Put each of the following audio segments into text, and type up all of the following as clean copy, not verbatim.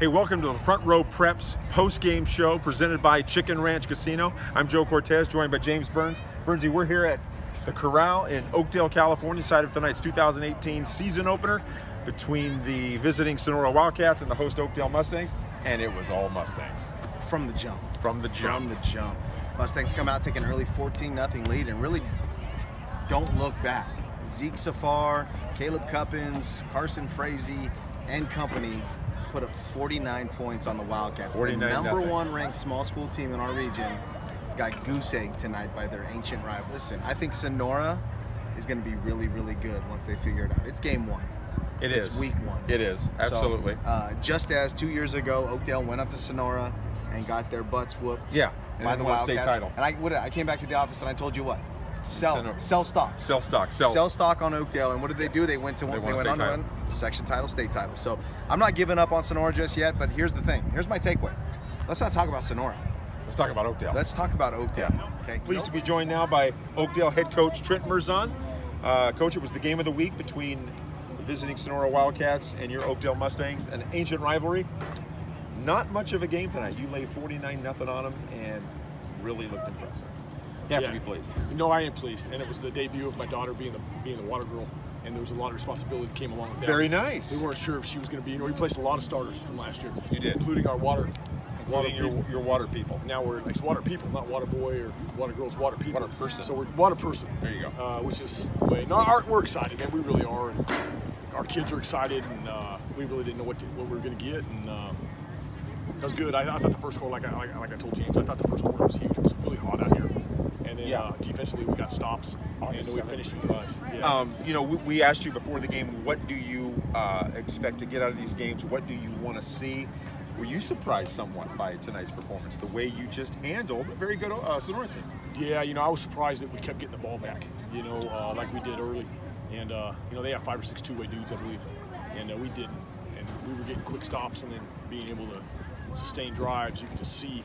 Hey, welcome to the Front Row Preps post-game show presented by Chicken Ranch Casino. I'm Joe Cortez, joined by James Burns. Burnsy, we're here at the Corral in Oakdale, California, site of tonight's 2018 season opener between the visiting Sonora Wildcats and the host Oakdale Mustangs, and it was all Mustangs. From the jump. From the jump. Mustangs come out, take an early 14-0 lead, and really don't look back. Zeke Safar, Caleb Cuppins, Carson Frazee, and company put up 49 points on the Wildcats. The number one ranked small school team in our region got goose-egged tonight by their ancient rival. Listen, I think Sonora is going to be really, really good once they figure it out. It's game one. It's week one. It is, absolutely. So, just as 2 years ago, Oakdale went up to Sonora and got their butts whooped by the Wildcats. State title. And I came back to the office and I told you what? Sell stock. Sell stock. Sell stock on Oakdale. And what did they do? They went on to win section title, state title. So I'm not giving up on Sonora just yet, but here's the thing. Here's my takeaway. Let's not talk about Sonora. Let's talk about Oakdale. Let's talk about Oakdale. Okay. Pleased to be joined now by Oakdale head coach Trent Merzon. Coach, it was the game of the week between the visiting Sonora Wildcats and your Oakdale Mustangs, an ancient rivalry. Not much of a game tonight. You laid 49-0 on them and really looked impressive. You have to be pleased. No, I am pleased, and it was the debut of my daughter being the water girl, and there was a lot of responsibility that came along with that. Very nice. We weren't sure if she was going to be. We placed a lot of starters from last year. You did, including our water your water people. Now it's water people, not water boy or water girl. It's water people. Water person. So we're water person. There you go. Which is the way. No, we're excited, man. We really are, and our kids are excited, and we really didn't know what we were going to get, and it was good. I thought the first quarter, like I told James, I thought the first quarter was huge. It was really hot out here. And then defensively, we got stops, and then we finished the drive. Yeah. We asked you before the game, what do you expect to get out of these games? What do you want to see? Were you surprised somewhat by tonight's performance, the way you just handled a very good Sonora team? Yeah, I was surprised that we kept getting the ball back, like we did early. And, they have 5 or 6 two-way dudes, I believe, and we didn't. And we were getting quick stops and then being able to sustain drives. You could just see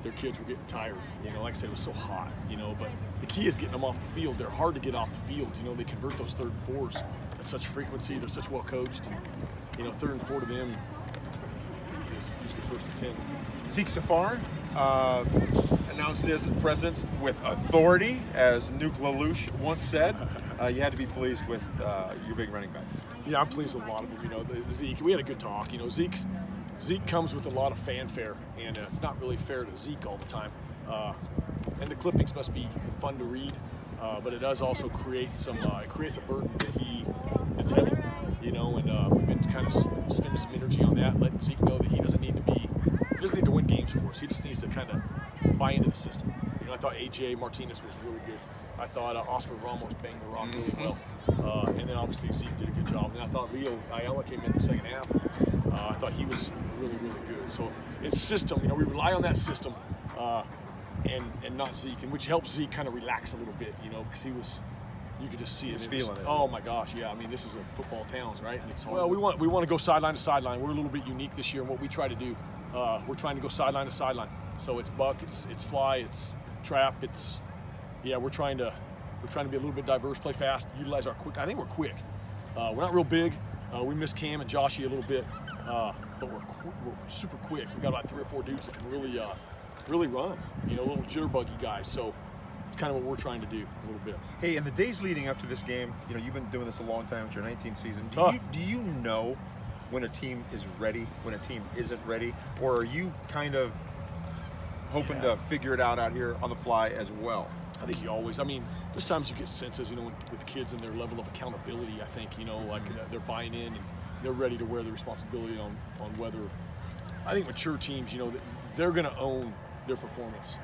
their kids were getting tired. Like I said, it was so hot, but the key is getting them off the field. They're hard to get off the field. They convert those 3rd and 4s at such frequency. They're such well coached, and 3rd and 4 to them is usually 1st and 10. Zeke Safar announced his presence with authority, as Nuke LaLoosh once said. You had to be pleased with your big running back. Yeah, I'm pleased with a lot of them. Zeke, we had a good talk. Zeke comes with a lot of fanfare, and it's not really fair to Zeke all the time. And the clippings must be fun to read, but it does also create it creates a burden that's heavy, and we've been kind of spending some energy on that, letting Zeke know that he doesn't need to win games for us. He just needs to kind of buy into the system. I thought A.J. Martinez was really good. I thought Oscar Ramos banged the rock really well. And then obviously Zeke did a good job. And I thought Rio Ayala came in the second half. I thought he was really, really good. So it's system. We rely on that system and not Zeke, and which helps Zeke kind of relax a little bit, because you could just see it. He was feeling it. Oh my gosh, yeah. This is a football town, right? And it's hard. Well, we want to go sideline to sideline. We're a little bit unique this year in what we try to do. We're trying to go sideline to sideline. So it's buck, it's fly, it's trap, we're trying to be a little bit diverse, play fast, utilize our quick. I think we're quick. We're not real big. We miss Cam and Joshy a little bit, but we're super quick. We got about 3 or 4 dudes that can really run. Little jitterbuggy guys. So it's kind of what we're trying to do a little bit. Hey, in the days leading up to this game, you've been doing this a long time. It's your 19th season. Do you know when a team is ready, when a team isn't ready, or are you kind of hoping to figure it out here on the fly as well? I think you always, there's times you get senses, with kids and their level of accountability, I think, they're buying in and they're ready to wear the responsibility on whether, I think mature teams, they're going to own their performance.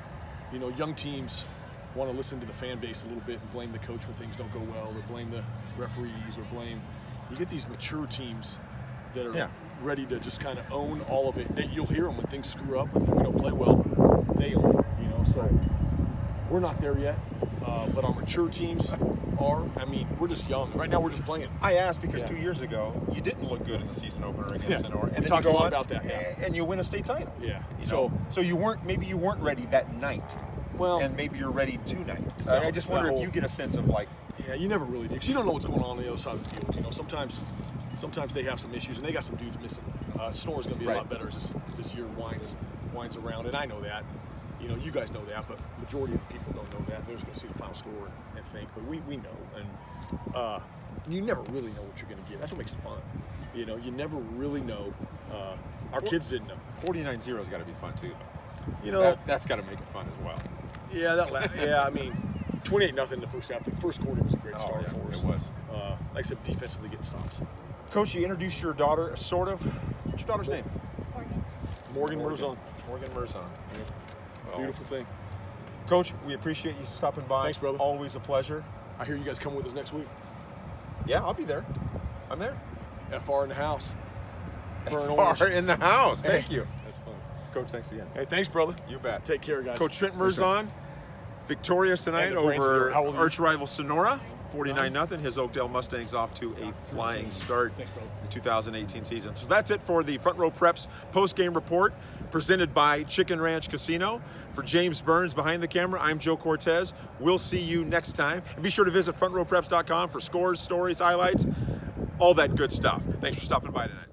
Young teams want to listen to the fan base a little bit and blame the coach when things don't go well, or blame the referees, or you get these mature teams that are ready to just kind of own all of it. You'll hear them when things screw up, when we don't play well, they own it, so we're not there yet, but our mature teams are. We're just young. Right now, we're just playing. I asked because 2 years ago, you didn't look good in the season opener against Sonora. And we talked a lot about that. And you win a state title. Yeah. So you weren't ready that night. Well, and maybe you're ready tonight. I just wonder if you get a sense of Yeah, you never really do, because you don't know what's going on the other side of the field. Sometimes sometimes they have some issues, and they got some dudes missing. Snore's going to be a lot better as this year winds around, and I know that. You know, you guys know that, but majority of the people don't know that. They're just going to see the final score and think, but we know, and you never really know what you're going to get. That's what makes it fun. You know, you never really know. Our kids didn't know. 49-0's got to be fun too. You know, that's got to make it fun as well. Yeah, I mean, 28-0 in the first half. The first quarter was a great start for us. It was. Like I said, defensively getting stops. Coach, you introduced your daughter, sort of. What's your daughter's name? Morgan Merzon. Morgan Merzon. Well, Beautiful thing. Coach, we appreciate you stopping by. Thanks, brother. Always a pleasure. I hear you guys come with us next week. Yeah, I'll be there. I'm there. FR in the house. FR in the house. Thank you. That's fun. Coach, thanks again. Hey, thanks, brother. You bet. Take care, guys. Coach Trent Merzon, victorious tonight And the Brains over are here. How old are you? arch rival Sonora. 49-0. His Oakdale Mustangs off to a flying start Thanks, brother. the 2018 season. So that's it for the Front Row Preps post-game report presented by Chicken Ranch Casino. For James Burns behind the camera, I'm Joe Cortez. We'll see you next time. And be sure to visit frontrowpreps.com for scores, stories, highlights, all that good stuff. Thanks for stopping by tonight.